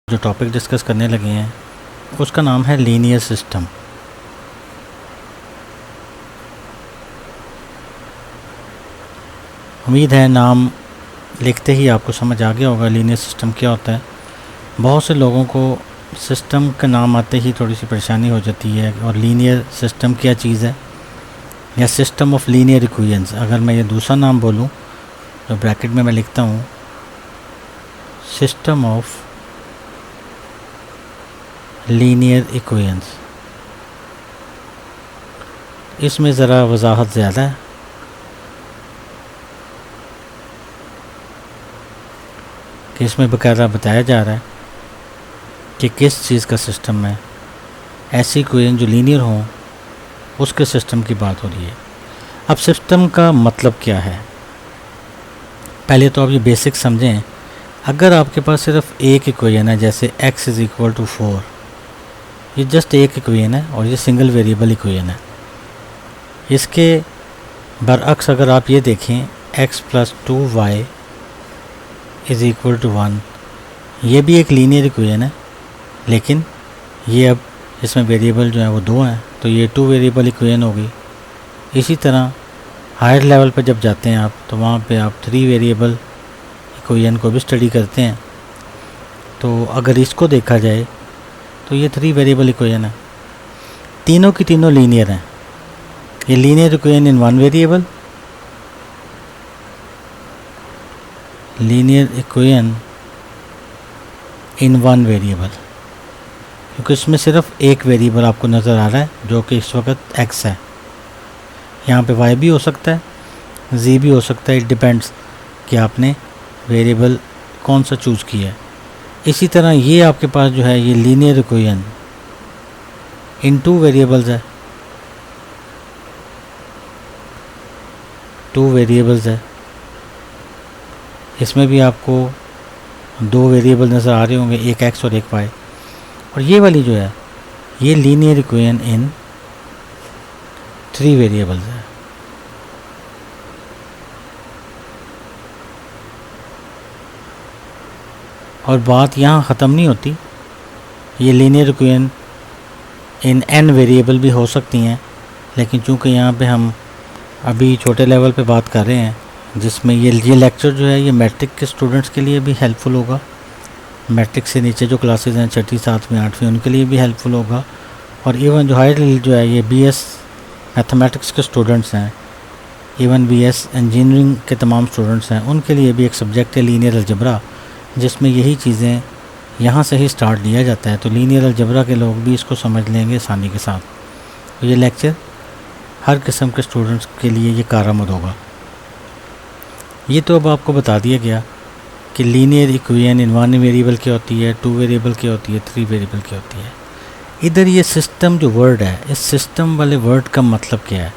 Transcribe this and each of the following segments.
जो topic discuss करने लगे हैं उसका नाम है लीनियर सिस्टम। उम्मीद है नाम लिखते ही आपको समझ आ गया होगा लीनियर सिस्टम क्या होता है। बहुत से लोगों को सिस्टम का नाम आते ही थोड़ी सी परेशानी हो जाती है और लीनियर सिस्टम क्या चीज़ है या सिस्टम ऑफ लीनियर इक्वेशंस। अगर मैं ये दूसरा नाम बोलूँ जो ब्रैकेट में मैं लिखता हूँ सिस्टम ऑफ लीनियर इक्वेशंस, इसमें ज़रा वजाहत ज़्यादा है। कि इसमें बाकायदा बताया जा रहा है कि किस चीज़ का सिस्टम है, ऐसी इक्वेशन जो लीनियर हो उसके सिस्टम की बात हो रही है। अब सिस्टम का मतलब क्या है, पहले तो आप ये बेसिक समझें। अगर आपके पास सिर्फ एक इक्वेशन है जैसे x इज़ इक्वल टू 4, ये जस्ट एक इक्वेशन है और ये सिंगल वेरिएबल इक्वेशन है। इसके बरअक्स अगर आप ये देखें x plus 2y is equal to 1, ये भी एक लीनियर इक्वेशन है, लेकिन ये अब इसमें वेरिएबल जो है वो 2 हैं, तो ये 2 वेरिएबल इक्वेशन होगी। इसी तरह हायर लेवल पर जब जाते हैं आप तो वहाँ पे आप 3 वेरिएबल इक्वेशन को भी स्टडी करते हैं। तो अगर इसको देखा जाए तो ये 3 वेरिएबल इक्वेशन है, तीनों की तीनों लीनियर हैं। ये linear equation in one variable, linear equation in one variable, क्योंकि इसमें सिर्फ एक वेरिएबल आपको नज़र आ रहा है जो कि इस वक्त x है। यहाँ पे y भी हो सकता है, z भी हो सकता है, इट डिपेंड्स कि आपने वेरिएबल कौन सा चूज़ किया है। इसी तरह ये आपके पास जो है ये लीनियर इक्वेशन इन 2 वेरिएबल्स है, 2 वेरिएबल्स है। इसमें भी आपको 2 वेरिएबल नज़र आ रहे होंगे, एक x और एक y। और ये वाली जो है ये लीनियर इक्वेशन इन 3 वेरिएबल्स है। और बात यहाँ ख़त्म नहीं होती, ये linear equation in n variable भी हो सकती हैं, लेकिन चूँकि यहाँ पे हम अभी छोटे लेवल पे बात कर रहे हैं जिसमें ये लेक्चर जो है ये मैट्रिक के स्टूडेंट्स के लिए भी हेल्पफुल होगा, मैट्रिक से नीचे जो क्लासेस हैं 6ठी 7वीं 8वीं उनके लिए भी हेल्पफुल होगा, और इवन जो हायर जो है ये BS मैथमेटिक्स के स्टूडेंट्स हैं, इवन BS इंजीनियरिंग के तमाम स्टूडेंट्स हैं, उनके लिए भी एक सब्जेक्ट है लीनियर अलजेब्रा, जिसमें यही चीज़ें यहाँ से ही स्टार्ट लिया जाता है। तो लीनियर अलजेब्रा के लोग भी इसको समझ लेंगे आसानी के साथ। तो ये लेक्चर हर किस्म के स्टूडेंट्स के लिए ये कारआमद होगा। ये तो अब आपको बता दिया गया कि लीनियर इक्वेशन इन 1 वेरिएबल क्या होती है, 2 वेरिएबल क्या होती है, 3 वेरिएबल क्या होती है। इधर ये सिस्टम जो वर्ड है, इस सिस्टम वाले वर्ड का मतलब क्या है,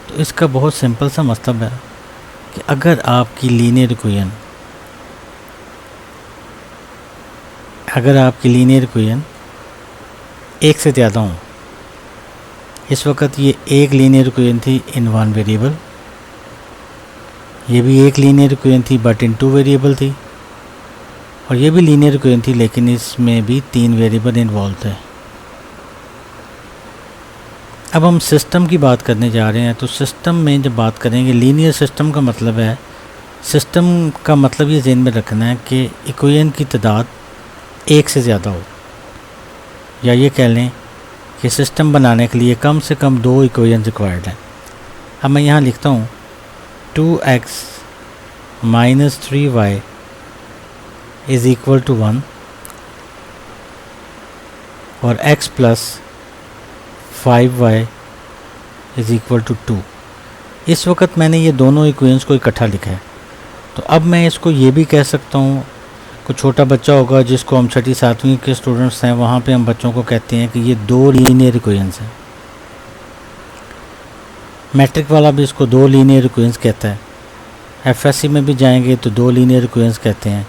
तो इसका बहुत सिंपल सा मतलब है कि अगर आपकी लीनियर इक्वेशन एक से ज़्यादा हो, इस वक्त ये एक लीनियर इक्वेशन थी इन 1 वेरिएबल, ये भी एक लीनियर इक्वेशन थी बट इन 2 वेरिएबल थी, और ये भी लीनियर इक्वेशन थी लेकिन इसमें भी 3 वेरिएबल इन्वॉल्व थे। अब हम सिस्टम की बात करने जा रहे हैं। तो सिस्टम में जब बात करेंगे लीनियर सिस्टम का मतलब है, सिस्टम का मतलब ये ज़हन में रखना है कि इक्वेशन की तादाद एक से ज़्यादा हो, या ये कह लें कि सिस्टम बनाने के लिए कम से कम 2 इक्वेशन रिक्वायर्ड हैं। अब मैं यहाँ लिखता हूँ 2x minus 3y is equal to 1 और x plus 5y is equal to 2। इस वक्त मैंने ये दोनों इक्वेशंस को इकट्ठा लिखा है। तो अब मैं इसको ये भी कह सकता हूँ, कुछ छोटा बच्चा होगा जिसको हम 6ठी 7वीं के स्टूडेंट्स हैं, वहाँ पे हम बच्चों को कहते हैं कि ये 2 लीनियर इक्वेशंस हैं। मैट्रिक वाला भी इसको 2 लीनियर इक्वेशंस कहता है। FSC में भी जाएंगे तो 2 लीनियर इक्वेशंस कहते हैं।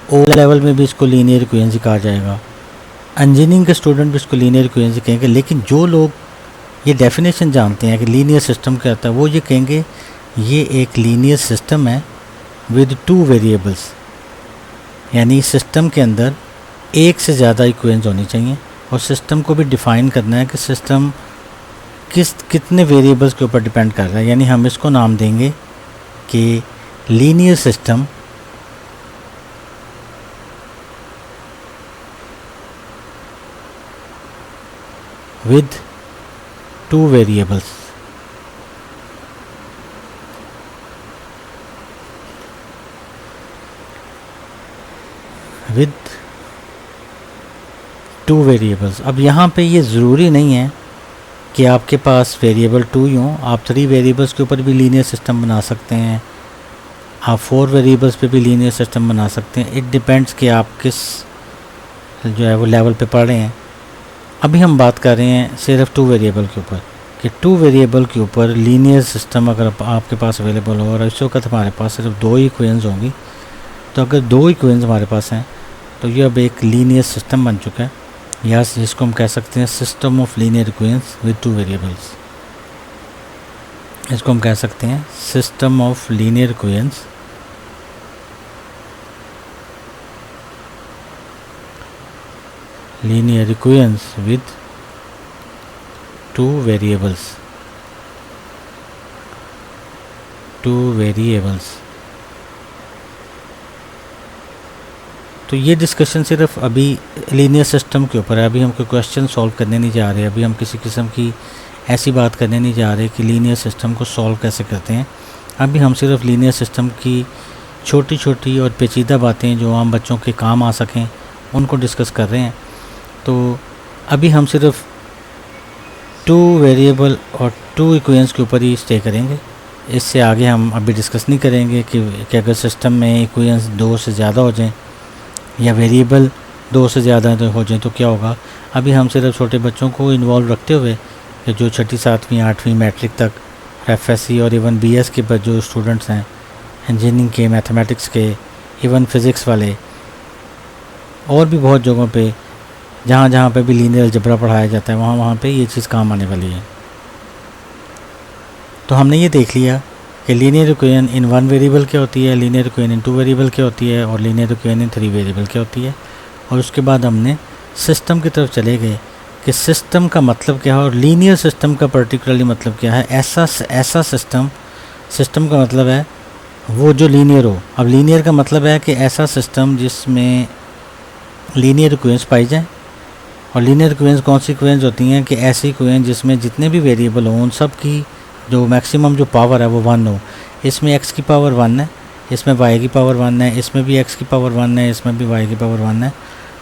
O लेवल में भी इसको लीनियर इक्वेशंस ही कहा जाएगा। इंजीनियरिंग के स्टूडेंट भी इसको लीनियर इक्वेशंस ही कहेंगे। लेकिन जो लोग ये डेफिनेशन जानते हैं कि लीनियर सिस्टम क्या होता है, वो ये कहेंगे ये एक लीनियर सिस्टम है विद 2 वेरिएबल्स। यानी सिस्टम के अंदर एक से ज़्यादा इक्वेशंस होनी चाहिए और सिस्टम को भी डिफ़ाइन करना है कि सिस्टम कितने वेरिएबल्स के ऊपर डिपेंड कर रहा है। यानी हम इसको नाम देंगे कि linear system with 2 variables। with 2 variables. अब यहाँ पे ये ज़रूरी नहीं है कि आपके पास वेरिएबल 2 ही हों, आप 3 वेरिएबल्स के ऊपर भी लीनियर सिस्टम बना सकते हैं, आप 4 वेरिएबल्स पे भी लीनियर सिस्टम बना सकते हैं। इट डिपेंड्स कि आप किस जो है वो लेवल पे पढ़ रहे हैं। अभी हम बात कर रहे हैं सिर्फ 2 वेरिएबल के ऊपर कि 2 वेरिएबल के ऊपर लीनियर सिस्टम अगर आपके पास अवेलेबल हो और इस वक्त हमारे पास सिर्फ 2 इक्वेशंस होंगी, तो अगर 2 इक्वेशंस हमारे पास हैं तो ये अब एक लीनियर सिस्टम बन चुका है, या जिसको हम कह सकते हैं system of linear equations with 2 variables. इसको हम कह सकते हैं system of linear equations with 2 variables। तो ये डिस्कशन सिर्फ अभी लीनियर सिस्टम के ऊपर है। अभी हम कोई क्वेश्चन सॉल्व करने नहीं जा रहे, अभी हम किसी किस्म की ऐसी बात करने नहीं जा रहे कि लीनियर सिस्टम को सॉल्व कैसे करते हैं। अभी हम सिर्फ लीनियर सिस्टम की छोटी छोटी और पेचीदा बातें जो आम बच्चों के काम आ सकें उनको डिस्कस कर रहे हैं। तो अभी हम सिर्फ 2 वेरिएबल और 2 इक्वेशंस के ऊपर ही स्टे करेंगे। इससे आगे हम अभी डिस्कस नहीं करेंगे कि अगर सिस्टम में इक्वेशंस 2 से ज़्यादा हो जाएं या वेरिएबल 2 से ज़्यादा हो जाएं तो क्या होगा। अभी हम सिर्फ छोटे बच्चों को इन्वॉल्व रखते हुए कि जो 6ठी 7वीं 8वीं मैट्रिक तक एफएससी और इवन बीएस के जो स्टूडेंट्स हैं, इंजीनियरिंग के, मैथमेटिक्स के, इवन फिज़िक्स वाले, और भी बहुत जगहों पे जहाँ जहाँ पे भी लीनियर अलजेब्रा पढ़ाया जाता है वहाँ पे ये चीज़ काम आने वाली है। तो हमने ये देख लिया कि लीनियर इक्वेशन इन 1 वेरिएबल क्या होती है, लीनियर इक्वेशन इन 2 वेरिएबल क्या होती है और लीनियर इक्वेशन इन 3 वेरिएबल क्या होती है। और उसके बाद हमने सिस्टम की तरफ चले गए कि सिस्टम का मतलब क्या है और लीनियर सिस्टम का पर्टिकुलरली मतलब क्या है। ऐसा सिस्टम का मतलब है वो जो लीनियर हो। अब लीनियर का मतलब है कि ऐसा सिस्टम जिसमें लीनियर इक्वेशंस पाई जाए। और लीनियर इक्वेशंस कौन सी इक्वेशंस होती हैं कि ऐसी इक्वेशन जिसमें जितने भी वेरिएबल हों उन सब की जो मैक्सिमम जो पावर है वो 1 हो। इसमें x की पावर 1 है, इसमें y की पावर 1 है, इसमें भी x की पावर 1 है, इसमें भी y की पावर 1 है।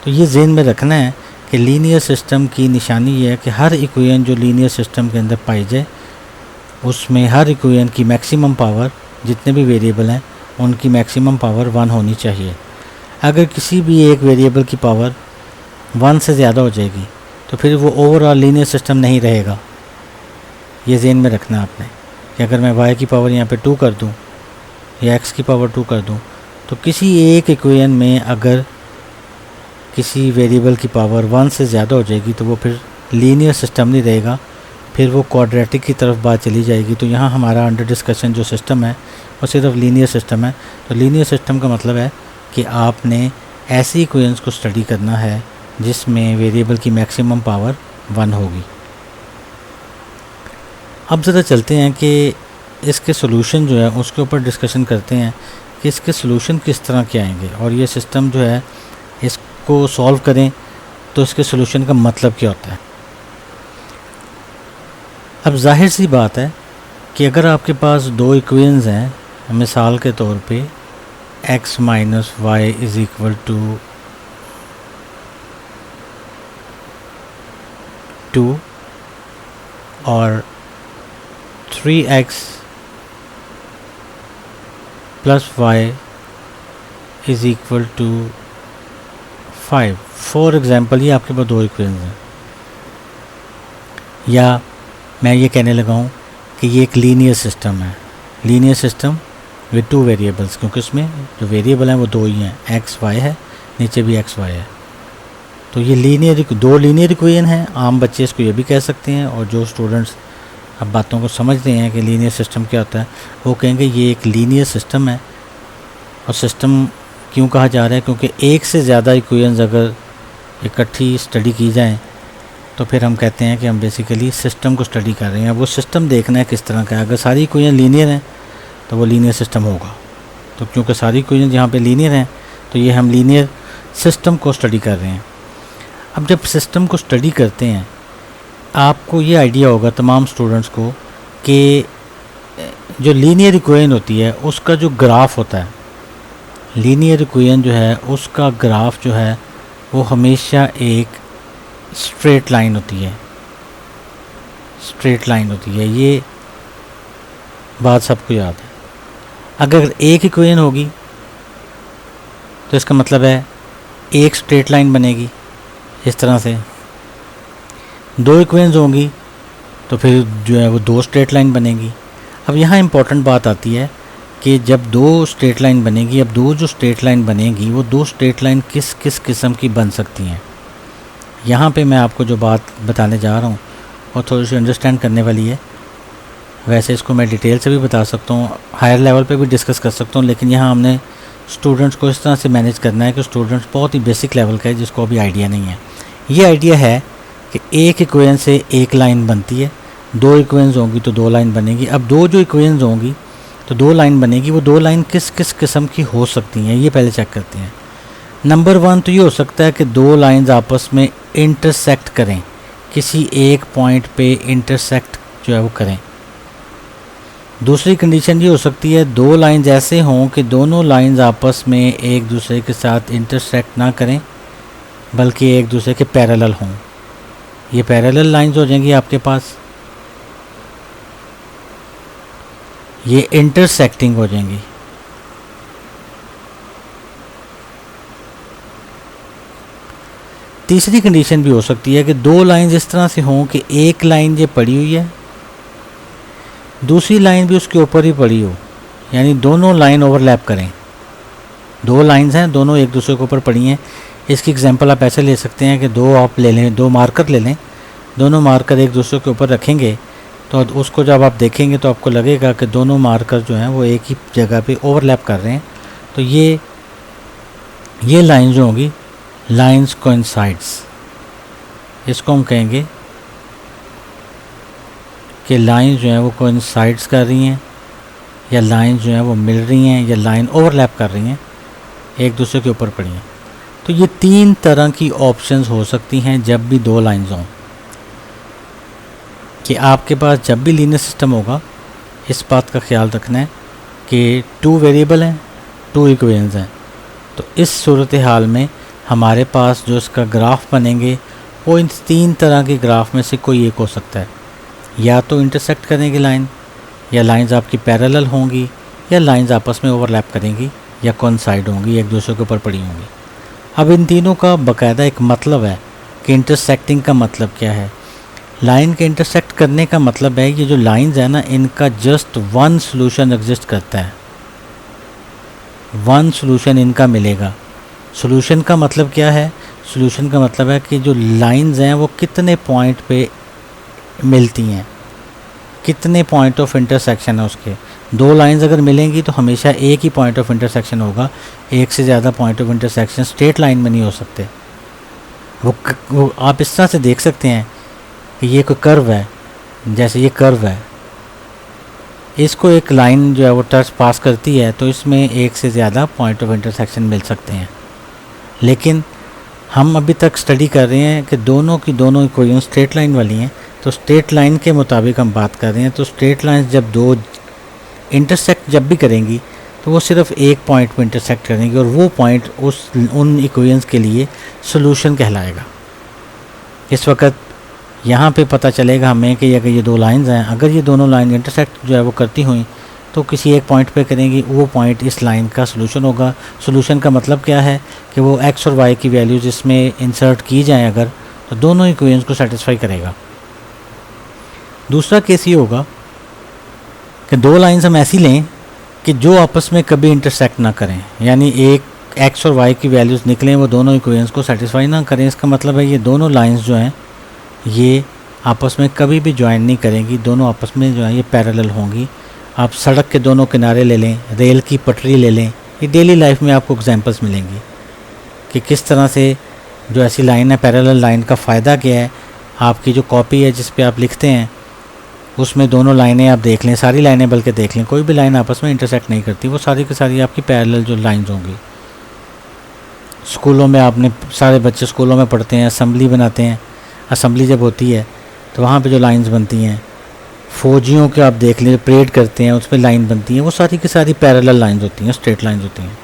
तो ये ज़हन में रखना है कि लीनियर सिस्टम की निशानी ये है कि हर इक्वेशन जो लीनियर सिस्टम के अंदर पाई जाए उसमें हर इक्वेशन की मैक्सिमम पावर, जितने भी वेरिएबल हैं उनकी मैक्सिमम पावर 1 होनी चाहिए। अगर किसी भी एक वेरिएबल की पावर 1 से ज़्यादा हो जाएगी तो फिर वो ओवरऑल लीनियर सिस्टम नहीं रहेगा। ये ज़हन में रखना है आपने कि अगर मैं y की पावर यहाँ पे 2 कर दूँ या x की पावर 2 कर दूँ तो किसी एक इक्वेशन में अगर किसी वेरिएबल की पावर 1 से ज़्यादा हो जाएगी तो वो फिर लीनियर सिस्टम नहीं रहेगा, फिर वो क्वाड्रेटिक की तरफ बात चली जाएगी। तो यहाँ हमारा अंडर डिस्कशन जो सिस्टम है वो सिर्फ लीनियर सिस्टम है। तो लीनियर सिस्टम का मतलब है कि आपने ऐसी इक्वेशंस को स्टडी करना है जिसमें वेरिएबल की मैक्सिमम पावर 1 होगी। अब ज़रा चलते हैं कि इसके सॉल्यूशन जो है उसके ऊपर डिस्कशन करते हैं कि इसके सॉल्यूशन किस तरह के आएंगे और ये सिस्टम जो है इसको सॉल्व करें तो इसके सॉल्यूशन का मतलब क्या होता है। अब जाहिर सी बात है कि अगर आपके पास 2 इक्वेशंस हैं, मिसाल के तौर पे x minus y is equal to 2 और 3x plus y is equal to 5। For example ये आपके पास 2 इक्वेशन हैं, या मैं ये कहने लगा हूँ कि ये एक लीनियर सिस्टम है, लीनियर सिस्टम विद 2 वेरिएबल्स, क्योंकि उसमें जो वेरिएबल हैं वो 2 ही हैं, x y है, नीचे भी x y है। तो ये दो लीनियर इक्वेशन हैं। आम बच्चे इसको ये भी कह सकते हैं और जो स्टूडेंट्स अब बातों को समझते हैं कि लीनियर सिस्टम क्या होता है वो कहेंगे ये एक लीनियर सिस्टम है। और सिस्टम क्यों कहा जा रहा है? क्योंकि एक से ज़्यादा इक्वेशंस अगर इकट्ठी स्टडी की जाएँ तो फिर हम कहते हैं कि हम बेसिकली सिस्टम को स्टडी कर रहे हैं। अब वो सिस्टम देखना है किस तरह का है। अगर सारी इक्वेशन लीनियर हैं तो वो लीनियर सिस्टम होगा। तो क्योंकि सारी इक्वेशन यहाँ पे लीनियर हैं तो ये हम लीनियर सिस्टम को स्टडी कर रहे हैं। अब जब सिस्टम को स्टडी करते हैं आपको ये आइडिया होगा तमाम स्टूडेंट्स को कि जो लीनियर इक्वेशन होती है उसका जो ग्राफ होता है, लीनियर इक्वेशन जो है उसका ग्राफ जो है वो हमेशा एक स्ट्रेट लाइन होती है, स्ट्रेट लाइन होती है। ये बात सबको याद है। अगर एक इक्वेशन होगी तो इसका मतलब है एक स्ट्रेट लाइन बनेगी इस तरह से। दो इक्वेशंस होंगी तो फिर जो है वो दो स्ट्रेट लाइन बनेगी। अब यहाँ इम्पॉर्टेंट बात आती है कि जब दो स्ट्रेट लाइन बनेगी, अब दो जो स्ट्रेट लाइन बनेगी वो दो स्ट्रेट लाइन किस किस किस्म की बन सकती हैं। यहाँ पे मैं आपको जो बात बताने जा रहा हूँ वो थोड़ी सी अंडरस्टैंड करने वाली है। वैसे इसको मैं डिटेल से भी बता सकता हूँ, हायर लेवल पे भी डिस्कस कर सकता हूँ, लेकिन यहाँ हमने स्टूडेंट्स को इस तरह से मैनेज करना है कि स्टूडेंट्स बहुत ही बेसिक लेवल का है जिसको अभी आइडिया नहीं है। ये आइडिया है कि एक इक्वेशन से एक लाइन बनती है, दो इक्वेशंस होंगी तो दो लाइन बनेगी। अब दो जो इक्वेशंस होंगी तो दो लाइन बनेगी, वो दो लाइन किस किस किस्म की हो सकती हैं ये पहले चेक करते हैं। नंबर वन तो ये हो सकता है कि दो लाइंस आपस में इंटरसेक्ट करें, किसी एक पॉइंट पे इंटरसेक्ट जो है वो करें। दूसरी कंडीशन ये हो सकती है दो लाइंस ऐसे हों कि दोनों लाइंस आपस में एक दूसरे के साथ इंटरसेक्ट ना करें बल्कि एक दूसरे के पैरेलल हों। ये पैरेलल लाइंस हो जाएंगी आपके पास, ये इंटरसेक्टिंग हो जाएंगी। तीसरी कंडीशन भी हो सकती है कि दो लाइंस इस तरह से हों कि एक लाइन ये पड़ी हुई है, दूसरी लाइन भी उसके ऊपर ही पड़ी हो, यानी दोनों लाइन ओवरलैप करें। दो लाइंस हैं, दोनों एक दूसरे के ऊपर पड़ी हैं। इसकी एग्जांपल आप ऐसे ले सकते हैं कि दो आप ले लें, दो मार्कर ले लें, दोनों मार्कर एक दूसरे के ऊपर रखेंगे तो उसको जब आप देखेंगे तो आपको लगेगा कि दोनों मार्कर जो हैं वो एक ही जगह पे ओवरलैप कर रहे हैं। तो ये लाइन जो होंगी लाइंस कोइंसाइड्स, इसको हम कहेंगे कि लाइन जो है वो कोइंसाइड्स कर रही हैं या लाइन जो है वो मिल रही हैं या लाइन ओवरलैप कर रही हैं, एक दूसरे के ऊपर पड़ी हैं। तो ये तीन तरह की ऑप्शंस हो सकती हैं जब भी दो लाइंस हों, कि आपके पास जब भी लीनियर सिस्टम होगा इस बात का ख्याल रखना है कि टू वेरिएबल हैं, टू इक्वेशंस हैं। तो इस सूरत हाल में हमारे पास जो इसका ग्राफ बनेंगे वो इन तीन तरह के ग्राफ में से कोई एक हो सकता है। या तो इंटरसेक्ट करेंगे लाइन, या लाइंस आपकी पैरेलल होंगी, या लाइंस आपस में ओवरलैप करेंगी, या कोइंसाइड होंगी, एक दूसरे के ऊपर पड़ी होंगी। अब इन तीनों का बाकायदा एक मतलब है कि इंटरसेक्टिंग का मतलब क्या है। लाइन के इंटरसेक्ट करने का मतलब है ये जो लाइंस है ना इनका जस्ट वन सॉल्यूशन एग्जिस्ट करता है, वन सॉल्यूशन इनका मिलेगा। सॉल्यूशन का मतलब क्या है? सॉल्यूशन का मतलब है कि जो लाइंस हैं वो कितने पॉइंट पे मिलती हैं, कितने पॉइंट ऑफ इंटरसेक्शन है उसके। दो लाइंस अगर मिलेंगी तो हमेशा एक ही पॉइंट ऑफ इंटरसेक्शन होगा, एक से ज़्यादा point of intersection straight line में नहीं हो सकते। वो आप इस तरह से देख सकते हैं कि ये कोई कर्व है, जैसे ये कर्व है, इसको एक लाइन जो है वो टच पास करती है तो इसमें एक से ज़्यादा पॉइंट ऑफ इंटरसेक्शन मिल सकते हैं। लेकिन हम अभी तक स्टडी कर रहे हैं कि दोनों की दोनों इक्वेशन स्ट्रेट लाइन वाली हैं, तो स्ट्रेट लाइन के मुताबिक हम बात कर रहे हैं। तो स्ट्रेट लाइन जब दो इंटरसेक्ट जब भी करेंगी तो वो सिर्फ एक पॉइंट पर इंटरसेक्ट करेंगी और वो पॉइंट उन इक्वेशंस के लिए सॉल्यूशन कहलाएगा। इस वक्त यहाँ पे पता चलेगा हमें कि अगर ये दो लाइंस हैं, अगर ये दोनों लाइन इंटरसेक्ट जो है वो करती हुई तो किसी एक पॉइंट पे करेंगी, वो पॉइंट इस लाइन का सॉल्यूशन होगा। सॉल्यूशन का मतलब क्या है कि वो एक्स और वाई की वैल्यूज़ इसमें इंसर्ट की जाएँ अगर, तो दोनों इक्वेशंस को सेटिस्फाई करेगा। दूसरा केस ये होगा कि दो लाइंस हम ऐसी लें कि जो आपस में कभी इंटरसेक्ट ना करें, यानी एक एक्स और वाई की वैल्यूज़ निकलें वो दोनों इक्वेशंस को सेटिस्फाई ना करें। इसका मतलब है ये दोनों लाइंस जो हैं ये आपस में कभी भी ज्वाइन नहीं करेंगी, दोनों आपस में जो है ये पैरेलल होंगी। आप सड़क के दोनों किनारे ले लें, रेल की पटरी ले लें ये डेली लाइफ में आपको एग्जांपल्स मिलेंगी कि किस तरह से जो ऐसी लाइन है पैरेलल लाइन का फ़ायदा क्या है। आपकी जो कॉपी है जिस पे आप लिखते हैं उसमें दोनों लाइनें आप देख लें, सारी लाइनें बल्कि देख लें, कोई भी लाइन आपस में इंटरसेक्ट नहीं करती, वो सारी की सारी आपकी पैरेलल जो लाइंस होंगी। स्कूलों में आपने सारे बच्चे स्कूलों में पढ़ते हैं, असेंबली बनाते हैं, असेंबली जब होती है तो वहाँ पे जो लाइंस बनती हैं, फौजियों के आप देख लें परेड करते हैं उस पर लाइन बनती है, वो सारी की सारी पैरेलल लाइंस होती हैं, स्ट्रेट लाइंस होती हैं।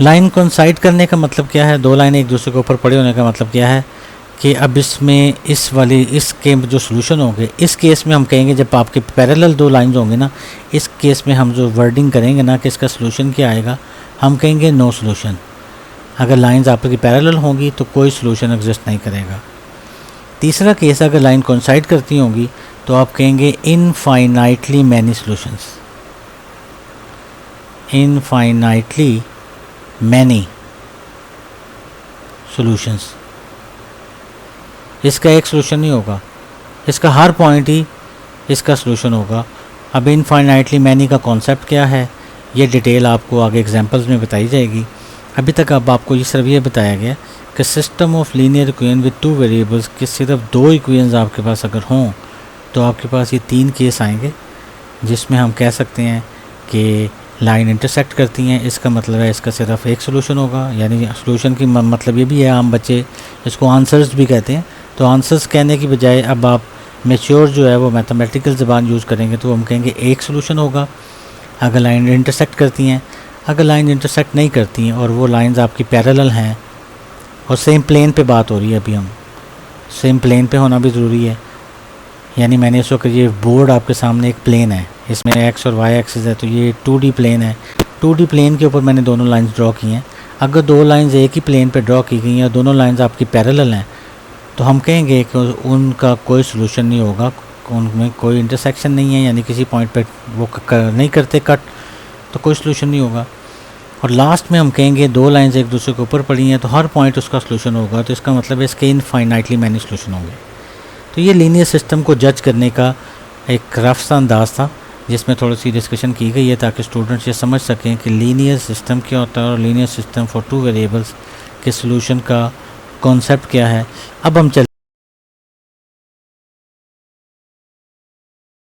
लाइन कोइंसाइड करने का मतलब क्या है, दो लाइनें एक दूसरे के ऊपर पड़े होने का मतलब क्या है कि अब इसमें इसके जो सोल्यूशन होंगे, इस केस में हम कहेंगे जब आपके पैरेलल दो लाइंस होंगे ना, इस केस में हम जो वर्डिंग करेंगे ना कि इसका सोल्यूशन क्या आएगा, हम कहेंगे नो सोल्यूशन। अगर लाइंस आपकी पैरेलल होंगी तो कोई सोल्यूशन एग्जिस्ट नहीं करेगा। तीसरा केस, अगर लाइन कोइंसाइड करती होंगी तो आप कहेंगे infinitely many solutions, infinitely many solutions. इसका एक सॉल्यूशन नहीं होगा, इसका हर पॉइंट ही इसका सॉल्यूशन होगा। अब इनफाइनाइटली मैनी का कॉन्सेप्ट क्या है, ये डिटेल आपको आगे एग्जांपल्स में बताई जाएगी। अभी तक अब आपको ये सिर्फ ये बताया गया कि system of linear equation with two variables कि सिर्फ दो इक्वेशंस आपके पास अगर हों तो आपके पास ये तीन केस आएंगे जिसमें हम कह सकते हैं कि लाइन इंटरसेक्ट करती हैं। इसका मतलब है इसका सिर्फ एक सोल्यूशन होगा, यानी सोल्यूशन की मतलब ये भी है, आम बच्चे इसको आंसर्स भी कहते हैं। तो आंसर्स कहने की बजाय अब आप मैच्योर जो है वो मैथमेटिकल ज़बान यूज़ करेंगे तो हम कहेंगे एक सोल्यूशन होगा अगर लाइन इंटरसेक्ट करती हैं। अगर लाइन इंटरसेक्ट नहीं करती हैं और वो लाइंस आपकी पैरेलल हैं और सेम प्लेन पे बात हो रही है, अभी हम सेम प्लेन पे होना भी ज़रूरी है। यानी मैंने इस वक्त ये बोर्ड आपके सामने एक प्लेन है, इसमें एक्स और वाई एक्सिस है, तो ये 2D प्लेन है। 2D प्लेन के ऊपर मैंने दोनों लाइंस ड्रॉ की हैं। अगर दो लाइंस एक ही प्लेन पे ड्रॉ की गई हैं और दोनों लाइंस आपकी पैरेलल हैं तो हम कहेंगे कि उनका कोई सोल्यूशन नहीं होगा, उनमें कोई इंटरसेक्शन नहीं है, यानी किसी पॉइंट पे वो नहीं करते कट, तो कोई सोल्यूशन नहीं होगा। और लास्ट में हम कहेंगे दो लाइंस एक दूसरे के ऊपर पड़ी हैं तो हर पॉइंट उसका सोल्यूशन होगा, तो इसका मतलब है इसके इनफाइनाइटली मैनी सोल्यूशन होंगे। तो ये लीनियर सिस्टम को जज करने का एक रफ सा अंदाज़ था जिसमें थोड़ी सी डिस्कशन की गई है ताकि स्टूडेंट्स ये समझ सकें कि लीनियर सिस्टम क्या होता है और linear system for two variables के सोल्यूशन का कॉन्सेप्ट क्या है। अब हम